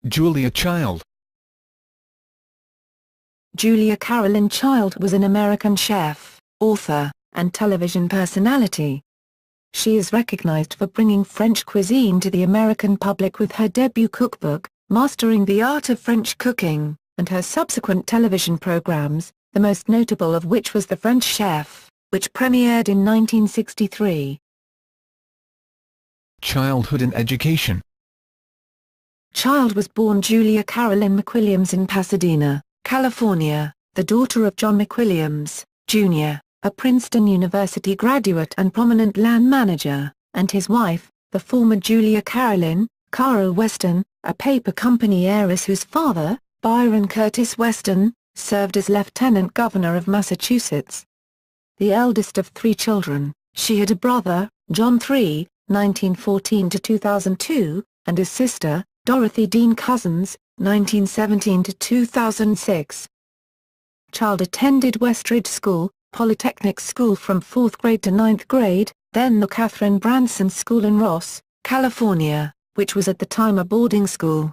Julia Child. Julia Carolyn Child was an American chef, author, and television personality. She is recognized for bringing French cuisine to the American public with her debut cookbook, Mastering the Art of French Cooking, and her subsequent television programs, the most notable of which was The French Chef, which premiered in 1963. Childhood and education. Child was born Julia Carolyn McWilliams in Pasadena, California, the daughter of John McWilliams, Jr., a Princeton University graduate and prominent land manager, and his wife, the former Julia Carolyn, Caro Weston, a paper company heiress whose father, Byron Curtis Weston, served as Lieutenant Governor of Massachusetts. The eldest of three children, she had a brother, John III, 1914–2002, and a sister, Dorothy Dean Cousins, 1917–2006. Child attended Westridge School, Polytechnic School from 4th grade to 9th grade, then the Katharine Branson School in Ross, California, which was at the time a boarding school.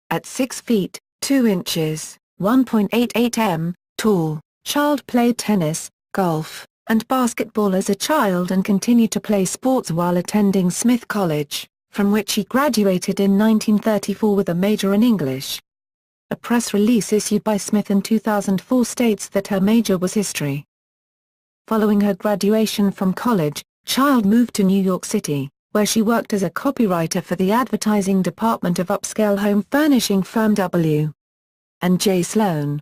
At 6 feet, 2 inches, 1.88 m, tall, Child played tennis, golf, and basketball as a child and continued to play sports while attending Smith College, from which he graduated in 1934 with a major in English. A press release issued by Smith in 2004 states that her major was history. Following her graduation from college, Child moved to New York City, where she worked as a copywriter for the advertising department of upscale home furnishing firm W.J. Sloan.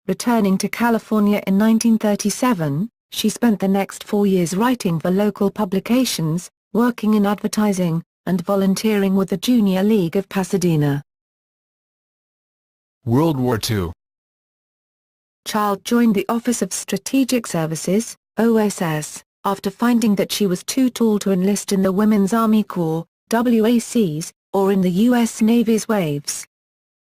Returning to California in 1937, she spent the next 4 years writing for local publications, working in advertising, and volunteering with the Junior League of Pasadena. World War II. Child joined the Office of Strategic Services, OSS, after finding that she was too tall to enlist in the Women's Army Corps, WACs, or in the U.S. Navy's WAVs.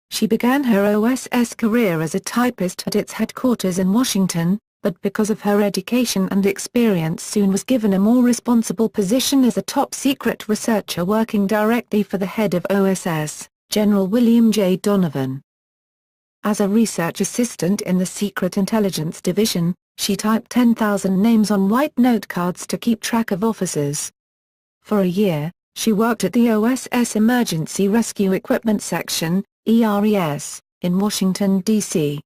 She began her OSS career as a typist at its headquarters in Washington, but because of her education and experience soon was given a more responsible position as a top-secret researcher working directly for the head of OSS, General William J. Donovan. As a research assistant in the Secret Intelligence Division, she typed 10,000 names on white note cards to keep track of officers. For a year, she worked at the OSS Emergency Rescue Equipment Section, ERES, in Washington, D.C.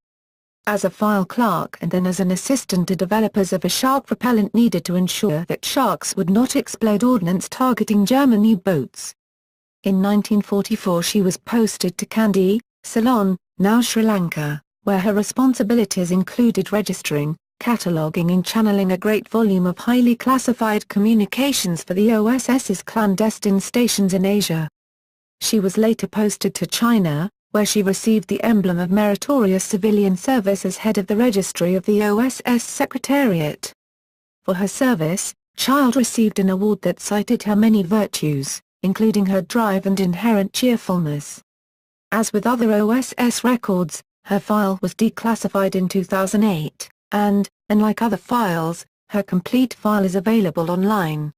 As a file clerk and then as an assistant to developers of a shark repellent needed to ensure that sharks would not explode ordnance targeting German U-boats. In 1944 she was posted to Kandy, Ceylon, now Sri Lanka, where her responsibilities included registering, cataloguing and channeling a great volume of highly classified communications for the OSS's clandestine stations in Asia. She was later posted to China, where she received the emblem of meritorious civilian service as head of the registry of the OSS Secretariat. For her service, Child received an award that cited her many virtues, including her drive and inherent cheerfulness. As with other OSS records, her file was declassified in 2008, and, unlike other files, her complete file is available online.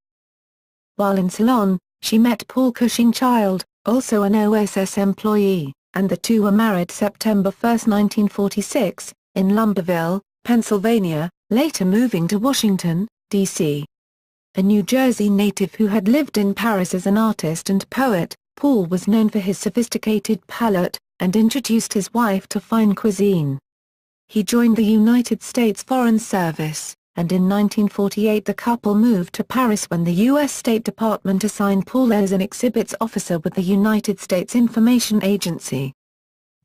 While in Ceylon, she met Paul Cushing Child, also an OSS employee, and the two were married September 1, 1946, in Lumberville, Pennsylvania, later moving to Washington, D.C. A New Jersey native who had lived in Paris as an artist and poet, Paul was known for his sophisticated palate, and introduced his wife to fine cuisine. He joined the United States Foreign Service, and in 1948 the couple moved to Paris when the U.S. State Department assigned Paul as an exhibits officer with the United States Information Agency.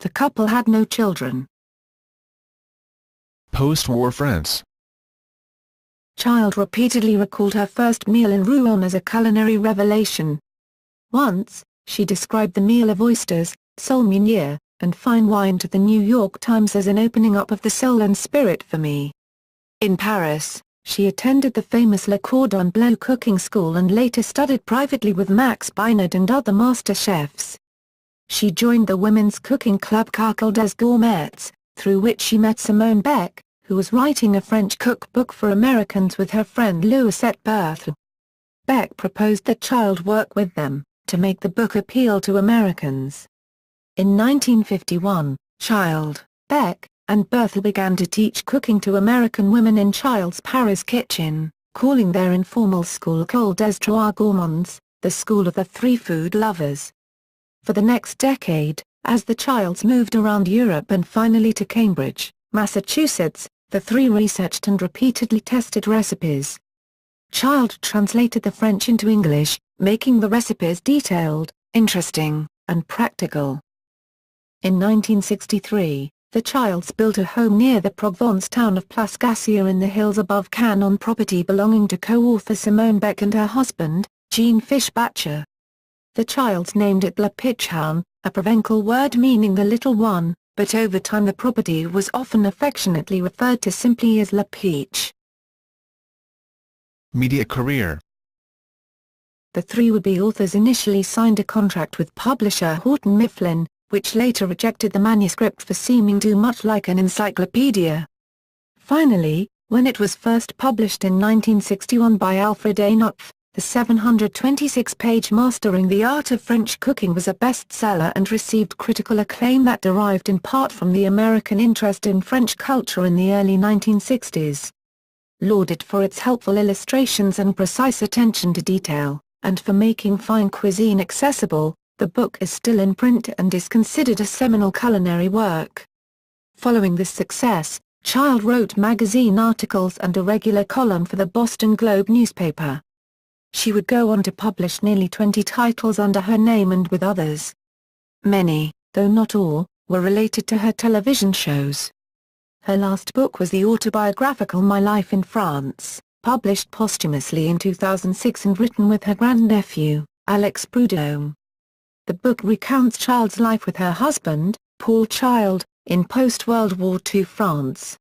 The couple had no children. Post-war France. Child repeatedly recalled her first meal in Rouen as a culinary revelation. Once, she described the meal of oysters, sole meunier, and fine wine to the New York Times as an opening up of the soul and spirit for me. In Paris, she attended the famous Le Cordon Bleu cooking school and later studied privately with Max Beinard and other master chefs. She joined the women's cooking club Carcle des Gourmets, through which she met Simone Beck, who was writing a French cookbook for Americans with her friend Louisette Berthe. Beck proposed that Child work with them, to make the book appeal to Americans. In 1951, Child, Beck, and Berthel began to teach cooking to American women in Child's Paris kitchen, calling their informal school École des Trois Gourmands, the school of the three food lovers. For the next decade, as the Childs moved around Europe and finally to Cambridge, Massachusetts, the three researched and repeatedly tested recipes. Child translated the French into English, making the recipes detailed, interesting, and practical. In 1963, the Childs built a home near the Provence town of Place Gassier in the hills above Cannes on property belonging to co-author Simone Beck and her husband, Jean Fischbacher. The Childs named it La Pichon, a Provençal word meaning the little one, but over time the property was often affectionately referred to simply as La Peach. Media career. The three would-be authors initially signed a contract with publisher Houghton Mifflin, which later rejected the manuscript for seeming too much like an encyclopedia. Finally, when it was first published in 1961 by Alfred A. Knopf, the 726-page Mastering the Art of French Cooking was a bestseller and received critical acclaim that derived in part from the American interest in French culture in the early 1960s. Lauded for its helpful illustrations and precise attention to detail, and for making fine cuisine accessible, the book is still in print and is considered a seminal culinary work. Following this success, Child wrote magazine articles and a regular column for the Boston Globe newspaper. She would go on to publish nearly 20 titles under her name and with others. Many, though not all, were related to her television shows. Her last book was the autobiographical My Life in France, published posthumously in 2006 and written with her grandnephew, Alex Prudhomme. The book recounts Child's life with her husband, Paul Child, in post-World War II France.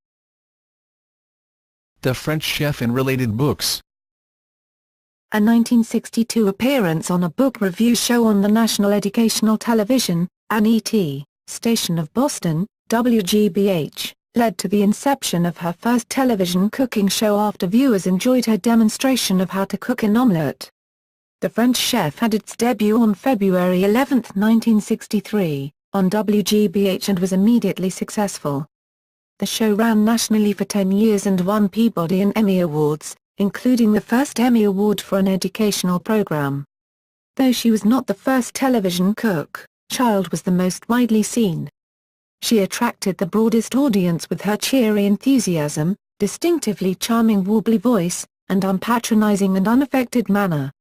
The French Chef and related books. A 1962 appearance on a book review show on the National Educational Television, NET, station of Boston, WGBH, led to the inception of her first television cooking show after viewers enjoyed her demonstration of how to cook an omelette. The French Chef had its debut on February 11, 1963, on WGBH and was immediately successful. The show ran nationally for 10 years and won Peabody and Emmy Awards, including the first Emmy Award for an educational program. Though she was not the first television cook, Child was the most widely seen. She attracted the broadest audience with her cheery enthusiasm, distinctively charming warbly voice, and unpatronizing and unaffected manner.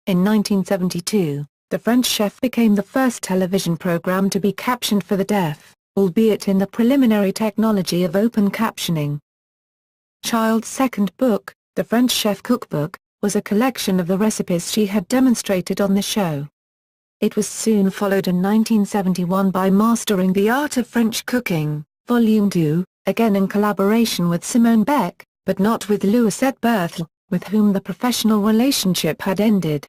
In 1972, The French Chef became the first television program to be captioned for the deaf, albeit in the preliminary technology of open captioning. Child's second book, The French Chef Cookbook, was a collection of the recipes she had demonstrated on the show. It was soon followed in 1971 by Mastering the Art of French Cooking, Volume 2, again in collaboration with Simone Beck, but not with Louisette Berthel, with whom the professional relationship had ended.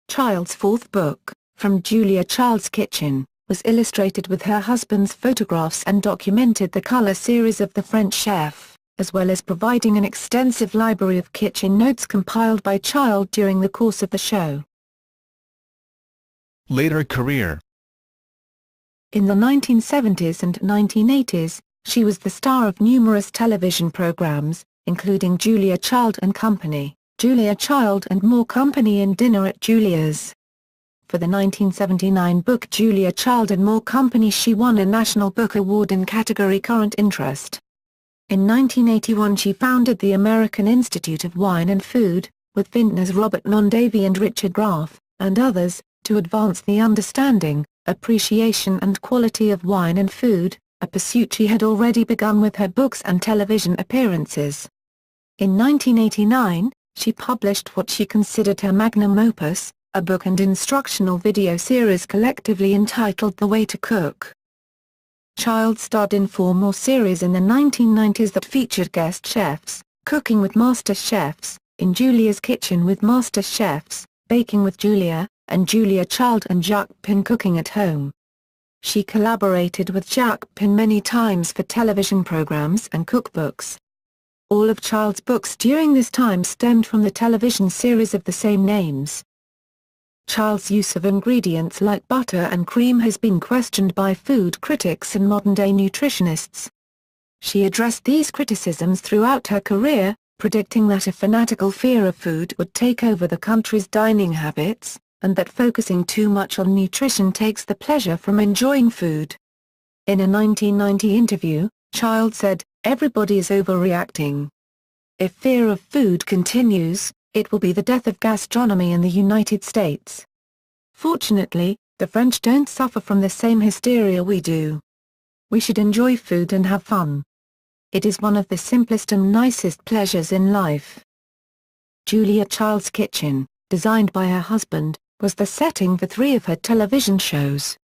Child's fourth book, From Julia Child's Kitchen, was illustrated with her husband's photographs and documented the color series of The French Chef, as well as providing an extensive library of kitchen notes compiled by Child during the course of the show. Later career. In the 1970s and 1980s, she was the star of numerous television programs, including Julia Child and Company, Julia Child and More Company and Dinner at Julia's. For the 1979 book Julia Child and More Company she won a National Book Award in category Current Interest. In 1981 she founded the American Institute of Wine and Food, with vintners Robert Mondavi and Richard Graff, and others, to advance the understanding, appreciation and quality of wine and food, a pursuit she had already begun with her books and television appearances. In 1989, she published what she considered her magnum opus, a book and instructional video series collectively entitled The Way to Cook. Child starred in 4 more series in the 1990s that featured guest chefs, Cooking with Master Chefs, In Julia's Kitchen with Master Chefs, Baking with Julia, and Julia Child and Jacques Pin Cooking at Home. She collaborated with Jacques Pin many times for television programs and cookbooks. All of Child's books during this time stemmed from the television series of the same names. Child's use of ingredients like butter and cream has been questioned by food critics and modern-day nutritionists. She addressed these criticisms throughout her career, predicting that a fanatical fear of food would take over the country's dining habits, and that focusing too much on nutrition takes the pleasure from enjoying food. In a 1990 interview, Child said, "Everybody is overreacting. If fear of food continues, it will be the death of gastronomy in the United States. Fortunately, the French don't suffer from the same hysteria we do. We should enjoy food and have fun. It is one of the simplest and nicest pleasures in life." Julia Child's kitchen, designed by her husband, was the setting for 3 of her television shows.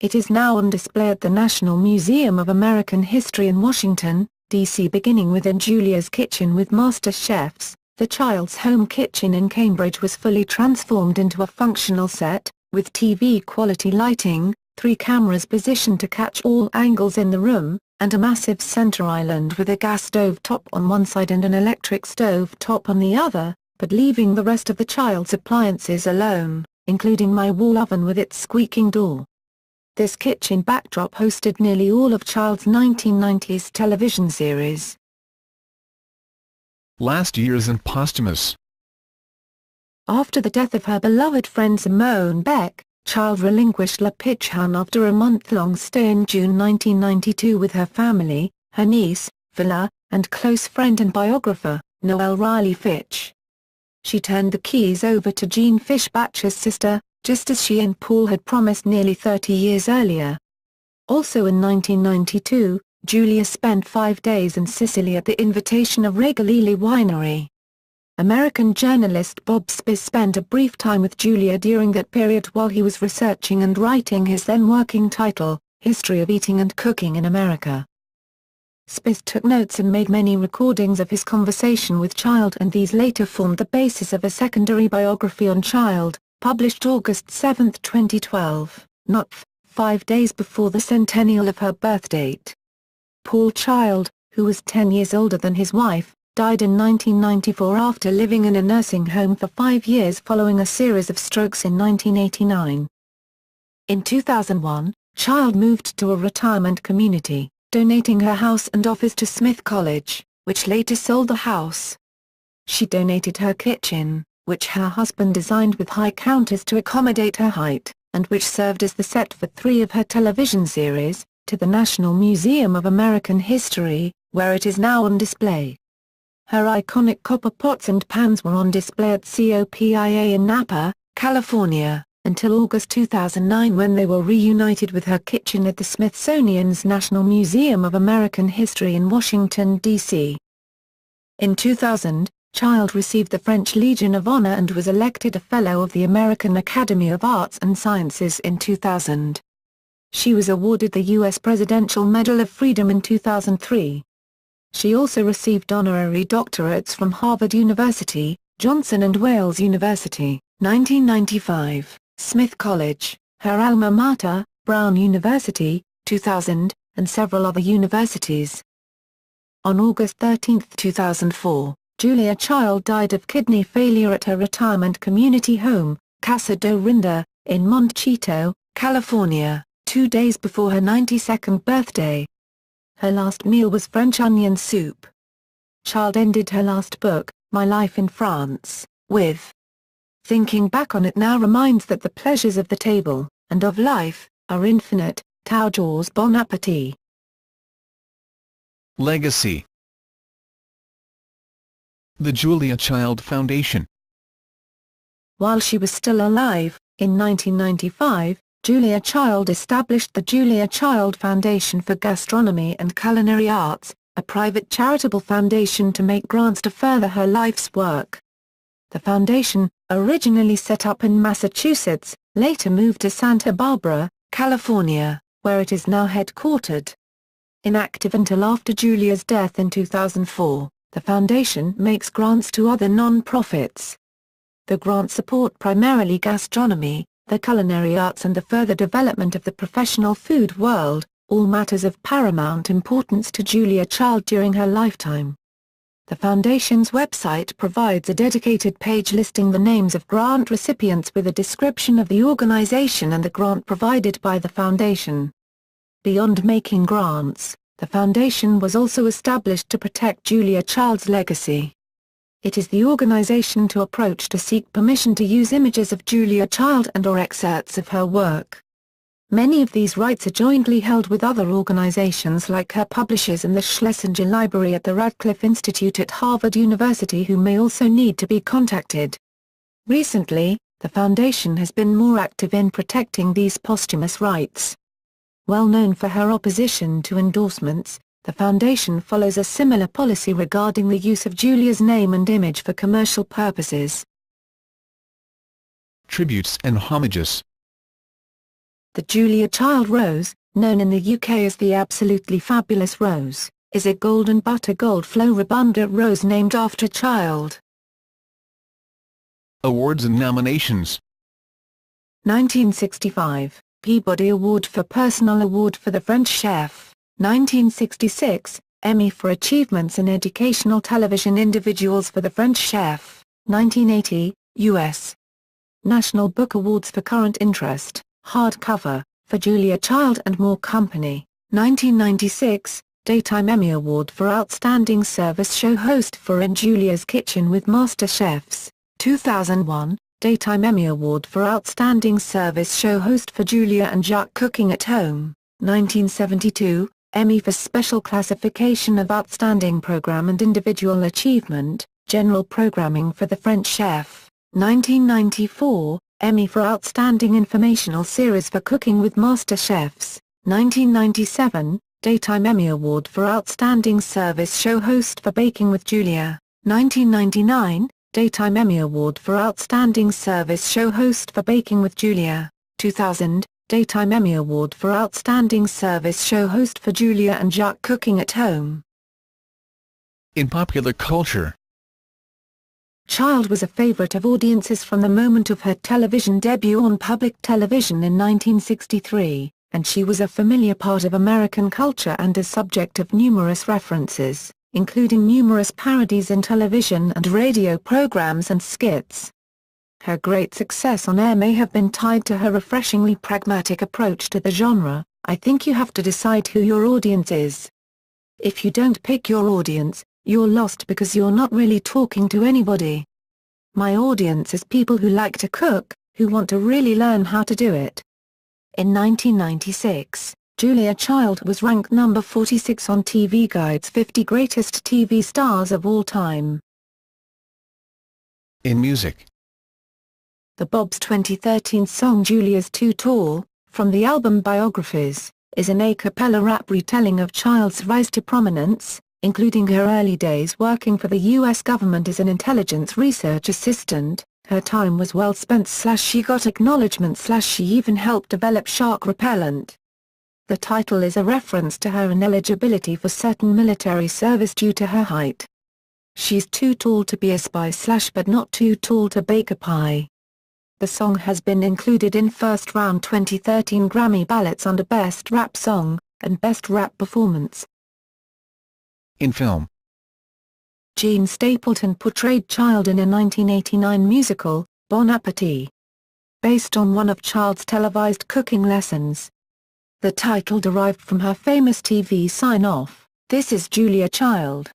It is now on display at the National Museum of American History in Washington, D.C. Beginning with In Julia's Kitchen with Master Chefs, the Child's home kitchen in Cambridge was fully transformed into a functional set, with TV-quality lighting, 3 cameras positioned to catch all angles in the room, and a massive center island with a gas stove top on one side and an electric stove top on the other, but leaving the rest of the Child's appliances alone, including my wall oven with its squeaking door. This kitchen backdrop hosted nearly all of Child's 1990s television series. Last years and posthumous. After the death of her beloved friend Simone Beck, Child relinquished La Pichon after a month-long stay in June 1992 with her family, her niece, Villa, and close friend and biographer, Noel Riley Fitch. She turned the keys over to Jean Fishbacher's sister, just as she and Paul had promised nearly 30 years earlier. Also in 1992, Julia spent 5 days in Sicily at the invitation of Regalili Winery. American journalist Bob Spies spent a brief time with Julia during that period while he was researching and writing his then working title, History of Eating and Cooking in America. Spies took notes and made many recordings of his conversation with Child, and these later formed the basis of a secondary biography on Child, published August 7, 2012, not 5 days before the centennial of her birth date. Paul Child, who was 10 years older than his wife, died in 1994 after living in a nursing home for 5 years following a series of strokes in 1989. In 2001, Child moved to a retirement community, donating her house and office to Smith College, which later sold the house. She donated her kitchen, which her husband designed with high counters to accommodate her height, and which served as the set for 3 of her television series, to the National Museum of American History, where it is now on display. Her iconic copper pots and pans were on display at COPIA in Napa, California, until August 2009 when they were reunited with her kitchen at the Smithsonian's National Museum of American History in Washington, D.C. In 2000, Child received the French Legion of Honor and was elected a Fellow of the American Academy of Arts and Sciences in 2000. She was awarded the U.S. Presidential Medal of Freedom in 2003. She also received honorary doctorates from Harvard University, Johnson & Wales University, 1995, Smith College, her alma mater, Brown University, 2000, and several other universities. On August 13, 2004, Julia Child died of kidney failure at her retirement community home, Casa Dorinda, in Montecito, California, 2 days before her 92nd birthday. Her last meal was French onion soup. Child ended her last book, My Life in France, with, "Thinking back on it now reminds that the pleasures of the table, and of life, are infinite. Toujours bon appétit." Legacy. The Julia Child Foundation. While she was still alive, in 1995, Julia Child established the Julia Child Foundation for Gastronomy and Culinary Arts, a private charitable foundation to make grants to further her life's work. The foundation, originally set up in Massachusetts, later moved to Santa Barbara, California, where it is now headquartered. Inactive until after Julia's death in 2004, the foundation makes grants to other non-profits. The grants support primarily gastronomy, the culinary arts and the further development of the professional food world, all matters of paramount importance to Julia Child during her lifetime. The Foundation's website provides a dedicated page listing the names of grant recipients with a description of the organization and the grant provided by the Foundation. Beyond making grants, the Foundation was also established to protect Julia Child's legacy. It is the organization to approach to seek permission to use images of Julia Child and/or excerpts of her work. Many of these rights are jointly held with other organizations like her publishers and the Schlesinger Library at the Radcliffe Institute at Harvard University, who may also need to be contacted. Recently, the Foundation has been more active in protecting these posthumous rights. Well known for her opposition to endorsements, the Foundation follows a similar policy regarding the use of Julia's name and image for commercial purposes. Tributes and homages. The Julia Child Rose, known in the UK as the Absolutely Fabulous Rose, is a golden butter gold floribunda rose named after Child. Awards and nominations. 1965, Peabody Award for Personal Award for the French Chef. 1966, Emmy for Achievements in Educational Television Individuals for the French Chef. 1980, U.S. National Book Awards for Current Interest, hardcover, for Julia Child and More Company. 1996, Daytime Emmy Award for Outstanding Service Show Host for In Julia's Kitchen with Master Chefs. 2001, Daytime Emmy Award for Outstanding Service Show Host for Julia and Jacques Cooking at Home. 1972, Emmy for Special Classification of Outstanding Program and Individual Achievement, General Programming for the French Chef. 1994, Emmy for Outstanding Informational Series for Cooking with Master Chefs. 1997, Daytime Emmy Award for Outstanding Service Show Host for Baking with Julia. 1999, Daytime Emmy Award for Outstanding Service Show Host for Baking with Julia. 2000, Daytime Emmy Award for Outstanding Service Show Host for Julia and Jacques Cooking at Home. In popular culture. Child was a favorite of audiences from the moment of her television debut on public television in 1963, and she was a familiar part of American culture and a subject of numerous references, including numerous parodies in television and radio programs and skits. Her great success on air may have been tied to her refreshingly pragmatic approach to the genre. I think you have to decide who your audience is. If you don't pick your audience, you're lost because you're not really talking to anybody. My audience is people who like to cook, who want to really learn how to do it. In 1996, Julia Child was ranked number 46 on TV Guide's 50 Greatest TV Stars of All Time. In music. The Bob's 2013 song Julia's Too Tall, from the album Biographies, is an a cappella rap retelling of Child's rise to prominence, including her early days working for the U.S. government as an intelligence research assistant. Her time was well spent / she got acknowledgement / she even helped develop shark repellent. The title is a reference to her ineligibility for certain military service due to her height. She's too tall to be a spy / but not too tall to bake a pie. The song has been included in first-round 2013 Grammy ballots under Best Rap Song and Best Rap Performance. In film. Jean Stapleton portrayed Child in a 1989 musical, Bon Appetit, based on one of Child's televised cooking lessons. The title derived from her famous TV sign-off, "This is Julia Child."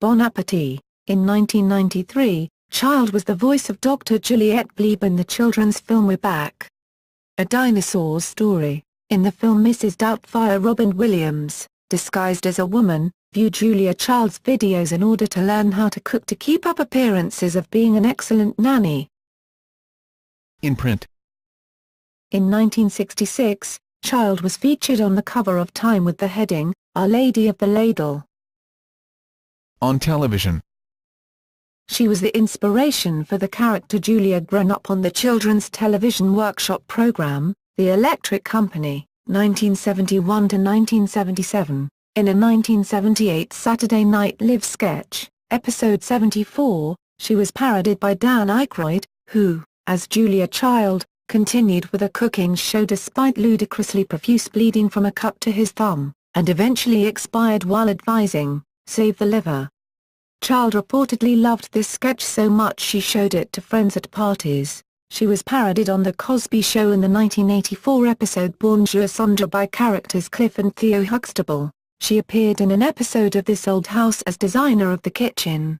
Bon Appetit. In 1993, Child was the voice of Dr. Juliette Bleib in the children's film We're Back, A Dinosaur's Story. In the film Mrs. Doubtfire, Robin Williams, disguised as a woman, viewed Julia Child's videos in order to learn how to cook to keep up appearances of being an excellent nanny. In print. In 1966, Child was featured on the cover of Time with the heading, Our Lady of the Ladle. On television. She was the inspiration for the character Julia grown up on the children's television workshop program, The Electric Company, 1971 to 1977. In a 1978 Saturday Night Live sketch, episode 74, she was parodied by Dan Aykroyd, who, as Julia Child, continued with a cooking show despite ludicrously profuse bleeding from a cut to his thumb, and eventually expired while advising, "Save the liver." Child reportedly loved this sketch so much she showed it to friends at parties. She was parodied on The Cosby Show in the 1984 episode Bonjour Sandra by characters Cliff and Theo Huxtable. She appeared in an episode of This Old House as designer of the kitchen.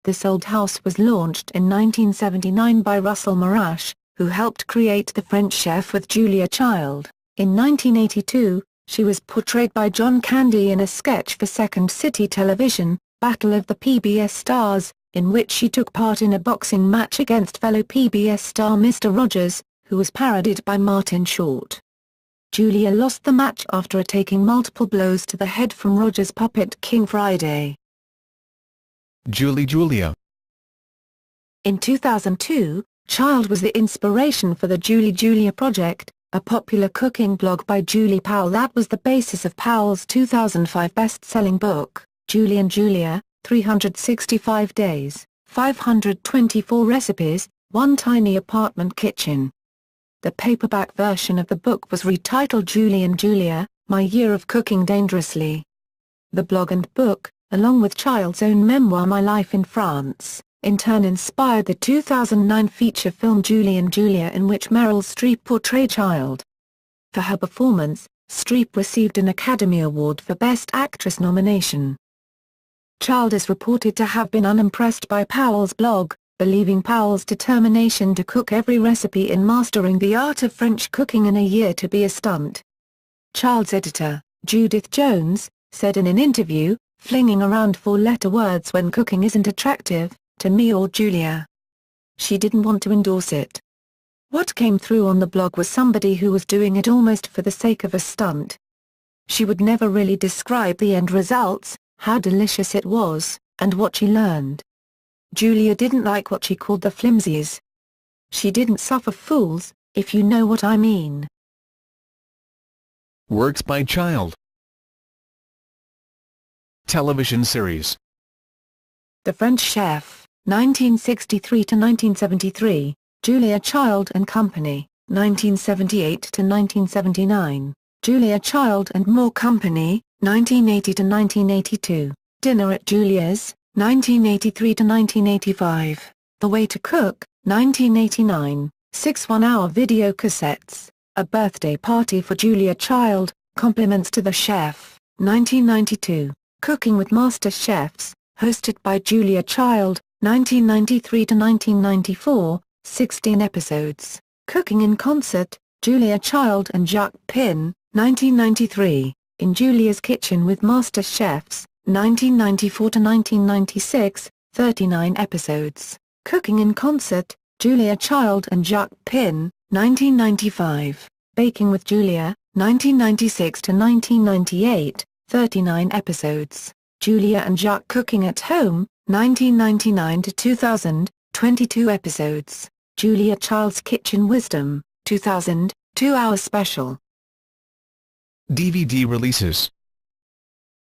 This Old House was launched in 1979 by Russell Marash, who helped create The French Chef with Julia Child. In 1982, she was portrayed by John Candy in a sketch for Second City Television, Battle of the PBS Stars, in which she took part in a boxing match against fellow PBS star Mr. Rogers, who was parodied by Martin Short. Julia lost the match after taking multiple blows to the head from Rogers' puppet King Friday. Julia. In 2002, Child was the inspiration for the Julia Project, a popular cooking blog by Julie Powell that was the basis of Powell's 2005 best-selling book, Julia, 365 Days, 524 Recipes, One Tiny Apartment Kitchen. The paperback version of the book was retitled Julia, My Year of Cooking Dangerously. The blog and book, along with Child's own memoir My Life in France, in turn inspired the 2009 feature film Julia, in which Meryl Streep portrayed Child. For her performance, Streep received an Academy Award for Best Actress nomination. Child is reported to have been unimpressed by Powell's blog, believing Powell's determination to cook every recipe in Mastering the Art of French Cooking in a Year to be a stunt. Child's editor, Judith Jones, said in an interview, "Flinging around four-letter words when cooking isn't attractive, to me or Julia. She didn't want to endorse it. What came through on the blog was somebody who was doing it almost for the sake of a stunt. She would never really describe the end results, how delicious it was, and what she learned. Julia didn't like what she called the flimsies. She didn't suffer fools, if you know what I mean." Works by Child. Television series. The French Chef, 1963–1973, Julia Child and Company, 1978–1979, Julia Child and More Company, 1980–1982, Dinner at Julia's, 1983–1985, The Way to Cook, 1989, 6 one-hour video cassettes, A Birthday Party for Julia Child, Compliments to the Chef, 1992, Cooking with Master Chefs, hosted by Julia Child, 1993–1994, 16 episodes, Cooking in Concert, Julia Child and Jacques Pin, 1993, In Julia's Kitchen with Master Chefs, 1994–1996, 39 episodes, Cooking in Concert, Julia Child and Jacques Pin, 1995, Baking with Julia, 1996–1998, 39 episodes, Julia and Jacques Cooking at Home, 1999–2000, 22 episodes, Julia Child's Kitchen Wisdom, 2000, 2-hour special. DVD releases.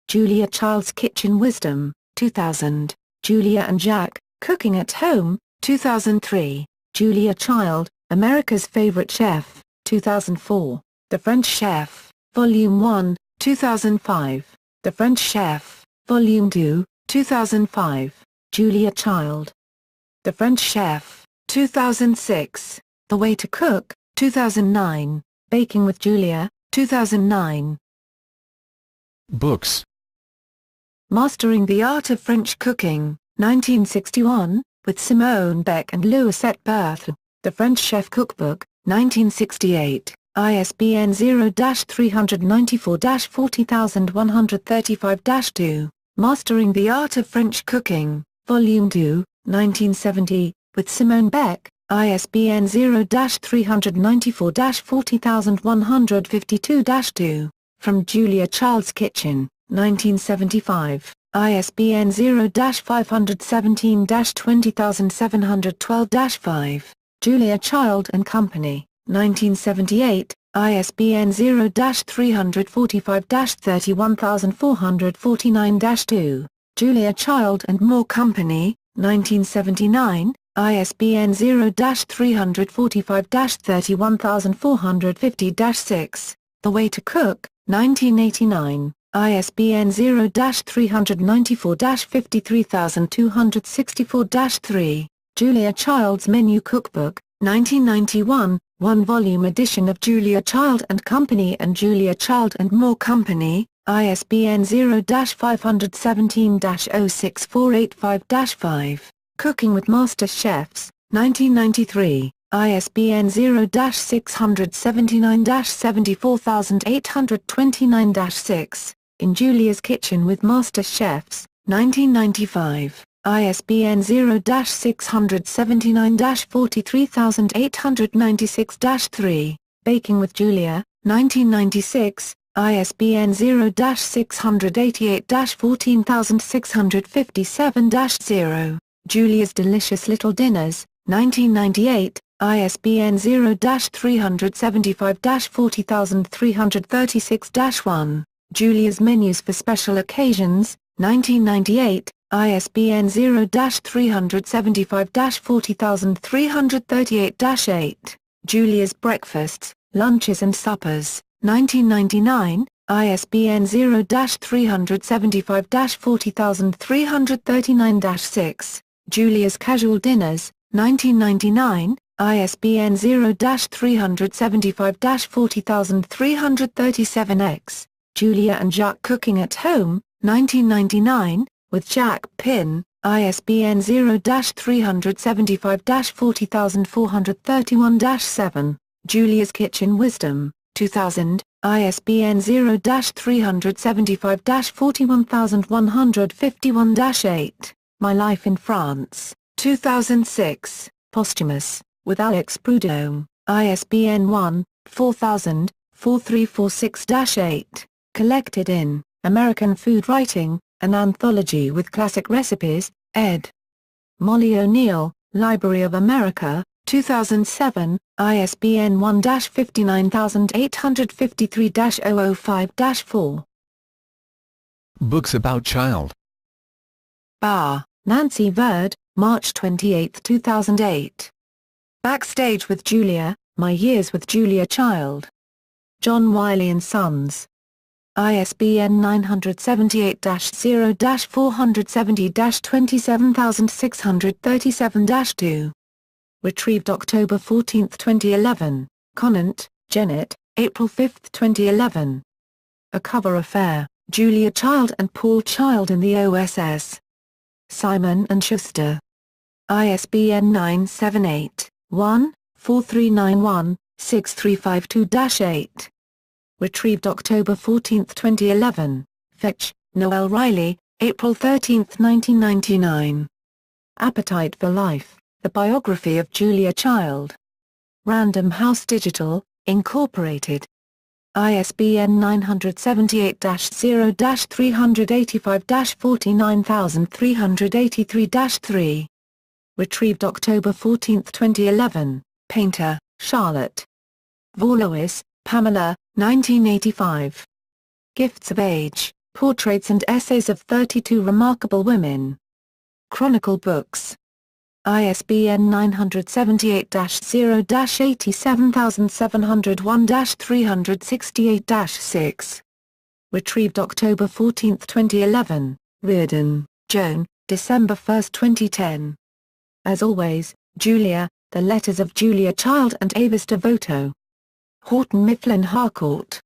Julia Child's Kitchen Wisdom, 2000, Julia and Jacques, Cooking at Home, 2003, Julia Child, America's Favorite Chef, 2004, The French Chef, Volume 1, 2005, The French Chef, Volume 2, 2005, Julia Child. The French Chef, 2006, The Way to Cook, 2009, Baking with Julia, 2009. Books. Mastering the Art of French Cooking, 1961, with Simone Beck and Louisette Berthe, The French Chef Cookbook, 1968, ISBN 0-394-40135-2, Mastering the Art of French Cooking, Volume 2, 1970, with Simone Beck, ISBN 0-394-40152-2, From Julia Child's Kitchen, 1975, ISBN 0-517-20712-5, Julia Child and Company, 1978, ISBN 0-345-31449-2, Julia Child and More Company, 1979, ISBN 0-345-31450-6, The Way to Cook, 1989, ISBN 0-394-53264-3. Julia Child's Menu Cookbook, 1991, one-volume edition of Julia Child and Company and Julia Child and More Company, ISBN 0-517-06485-5. Cooking with Master Chefs, 1993, ISBN 0-679-74829-6. In Julia's Kitchen with Master Chefs, 1995, ISBN 0-679-43896-3. Baking with Julia, 1996, ISBN 0-688-14657-0. Julia's Delicious Little Dinners, 1998, ISBN 0-375-40336-1. Julia's Menus for Special Occasions, 1998, ISBN 0-375-40338-8. Julia's Breakfasts, Lunches and Suppers, 1999, ISBN 0-375-40339-6. Julia's Casual Dinners, 1999, ISBN 0-375-40337-X. Julia and Jacques Cooking at Home, 1999, with Jacques Pin, ISBN 0-375-40431-7. Julia's Kitchen Wisdom, 2000, ISBN 0-375-41151-8. My Life in France, 2006, posthumous, with Alex Prudhomme, ISBN 1-4000-4346-8. Collected in American Food Writing, an anthology with classic recipes, ed. Molly O'Neill, Library of America, 2007, ISBN 1-59853-005-4. Books about child. Barr, Nancy Verd, March 28, 2008. Backstage with Julia, My Years with Julia Child. John Wiley & Sons. ISBN 978-0-470-27637-2. Retrieved October 14, 2011. Conant, Janet, April 5, 2011. A Cover Affair, Julia Child and Paul Child in the OSS. Simon & Schuster. ISBN 978-1-4391-6352-8. Retrieved October 14, 2011. Fetch, Noel Riley, April 13, 1999. Appetite for Life, The Biography of Julia Child. Random House Digital, Incorporated. ISBN 978-0-385-49383-3. Retrieved October 14, 2011. Painter, Charlotte. Vorlowis, Pamela, 1985. Gifts of Age, Portraits and Essays of 32 Remarkable Women. Chronicle Books. ISBN 978-0-87701-368-6. Retrieved October 14, 2011. Reardon, Joan, December 1, 2010. As Always, Julia, The Letters of Julia Child and Avis Devoto. Houghton Mifflin Harcourt.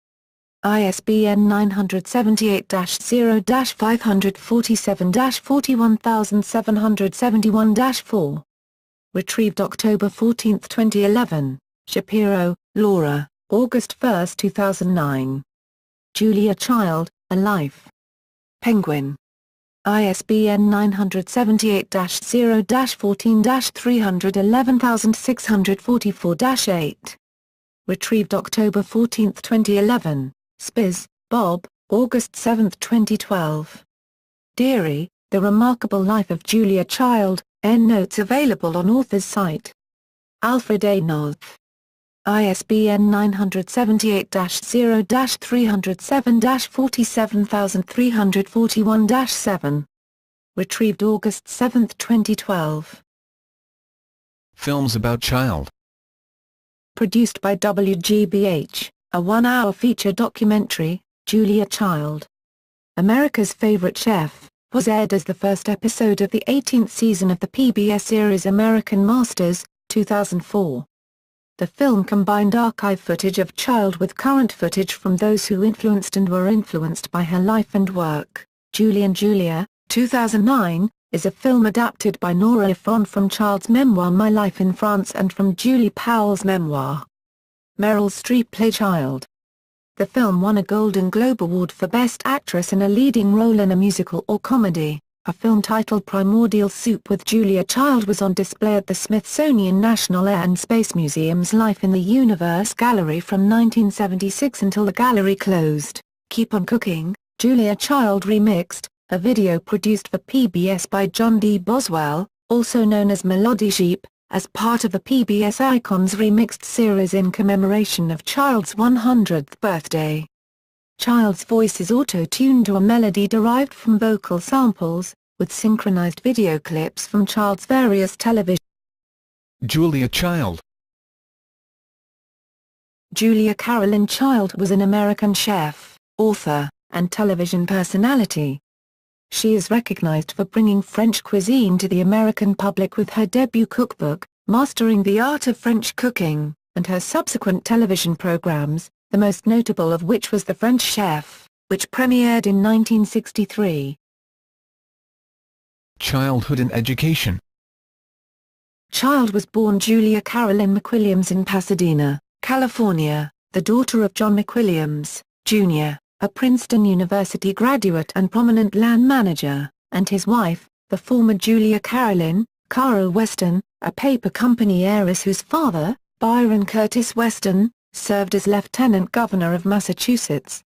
ISBN 978-0-547-41771-4. Retrieved October 14, 2011. Shapiro, Laura, August 1, 2009. Julia Child, A Life. Penguin. ISBN 978-0-14-311644-8. Retrieved October 14, 2011. Spies, Bob, August 7, 2012. Deary, The Remarkable Life of Julia Child, endnotes available on author's site. Alfred A. North. ISBN 978-0-307-47341-7. Retrieved August 7, 2012. Films about child. Produced by WGBH, a one-hour feature documentary, Julia Child. America's Favorite Chef, was aired as the first episode of the 18th season of the PBS series American Masters, 2004. The film combined archive footage of Child with current footage from those who influenced and were influenced by her life and work. Julie and Julia, 2009, is a film adapted by Nora Ephron from Child's memoir My Life in France and from Julie Powell's memoir. Meryl Streep played Child. The film won a Golden Globe Award for Best Actress in a Leading Role in a Musical or Comedy. A film titled Primordial Soup with Julia Child was on display at the Smithsonian National Air and Space Museum's Life in the Universe Gallery from 1976 until the gallery closed. Keep on Cooking, Julia Child Remixed, a video produced for PBS by John D. Boswell, also known as Melody Sheep, as part of the PBS Icons Remixed series in commemoration of Child's 100th birthday. Child's voice is auto-tuned to a melody derived from vocal samples, with synchronized video clips from Child's various television. Julia Child. Julia Carolyn Child was an American chef, author, and television personality. She is recognized for bringing French cuisine to the American public with her debut cookbook, Mastering the Art of French Cooking, and her subsequent television programs, the most notable of which was The French Chef, which premiered in 1963. Childhood and education. Child was born Julia Carolyn McWilliams in Pasadena, California, the daughter of John McWilliams, Jr., a Princeton University graduate and prominent land manager, and his wife, the former Julia Carolyn, Caro Weston, a paper company heiress whose father, Byron Curtis Weston, served as Lieutenant Governor of Massachusetts.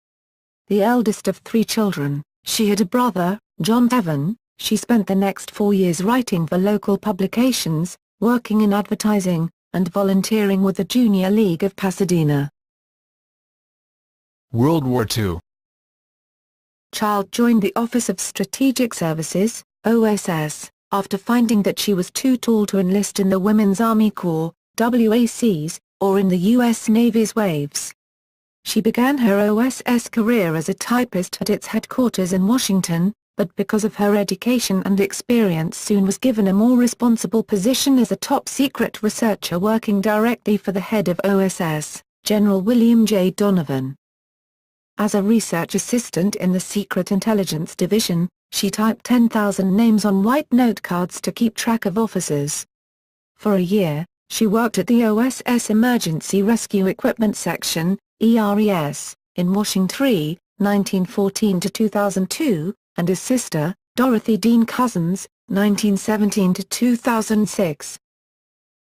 The eldest of 3 children, she had a brother, John Evan. She spent the next 4 years writing for local publications, working in advertising, and volunteering with the Junior League of Pasadena. World War II. Child joined the Office of Strategic Services, OSS, after finding that she was too tall to enlist in the Women's Army Corps, WACs, or in the U.S. Navy's WAVs. She began her OSS career as a typist at its headquarters in Washington, but because of her education and experience soon was given a more responsible position as a top-secret researcher working directly for the head of OSS, General William J. Donovan. As a research assistant in the Secret Intelligence Division, she typed 10,000 names on white note cards to keep track of officers. For a year, she worked at the OSS Emergency Rescue Equipment Section, ERES, in Washington 3, 1914 to 2002, and as sister, Dorothy Dean Cousins, 1917 to 2006.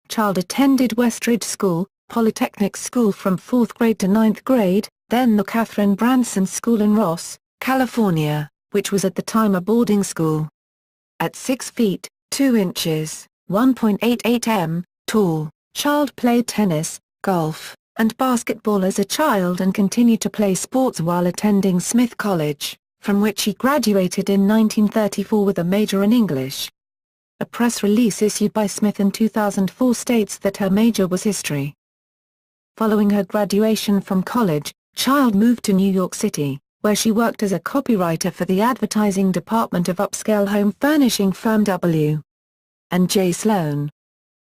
Child attended Westridge School, Polytechnic School from 4th grade to 9th grade, then the Katharine Branson School in Ross, California, which was at the time a boarding school. At 6 feet, 2 inches, 1.88 m, tall, Child played tennis, golf, and basketball as a child and continued to play sports while attending Smith College, from which he graduated in 1934 with a major in English. A press release issued by Smith in 2004 states that her major was history. Following her graduation from college, Child moved to New York City, where she worked as a copywriter for the advertising department of upscale home furnishing firm W. and J. Sloan.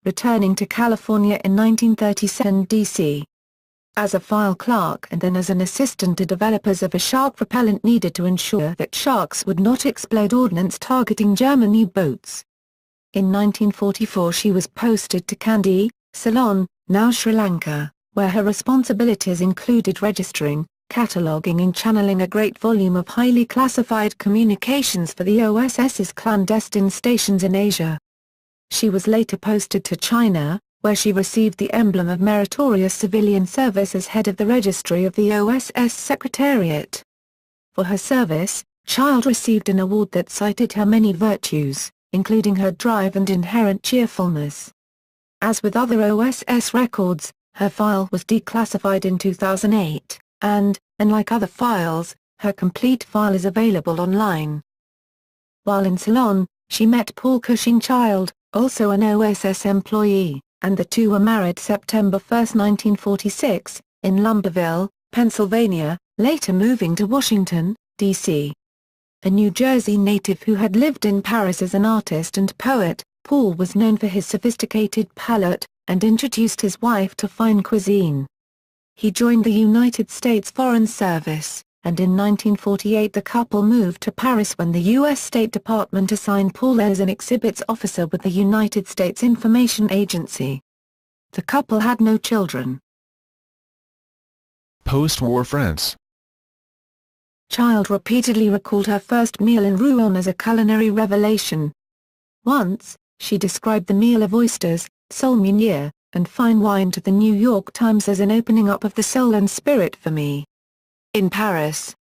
Returning to California in 1937 D.C. as a file clerk and then as an assistant to developers of a shark repellent needed to ensure that sharks would not explode ordnance targeting German U-boats. In 1944 she was posted to Kandy, Ceylon, now Sri Lanka, where her responsibilities included registering, cataloguing and channeling a great volume of highly classified communications for the OSS's clandestine stations in Asia. She was later posted to China, where she received the Emblem of Meritorious Civilian Service as head of the registry of the OSS Secretariat. For her service, Child received an award that cited her many virtues, including her drive and inherent cheerfulness. As with other OSS records, her file was declassified in 2008, and, unlike other files, her complete file is available online. While in Ceylon, she met Paul Cushing Child, also an OSS employee, and the two were married September 1, 1946, in Lumberville, Pennsylvania, later moving to Washington, D.C. a New Jersey native who had lived in Paris as an artist and poet, Paul was known for his sophisticated palate, and introduced his wife to fine cuisine. He joined the United States Foreign Service, and in 1948 the couple moved to Paris when the U.S. State Department assigned Paul as an exhibits officer with the United States Information Agency. The couple had no children. Post-war France. Child repeatedly recalled her first meal in Rouen as a culinary revelation. Once, she described the meal of oysters, sole meunier, and fine wine to the New York Times as an opening up of the soul and spirit for me. In Paris,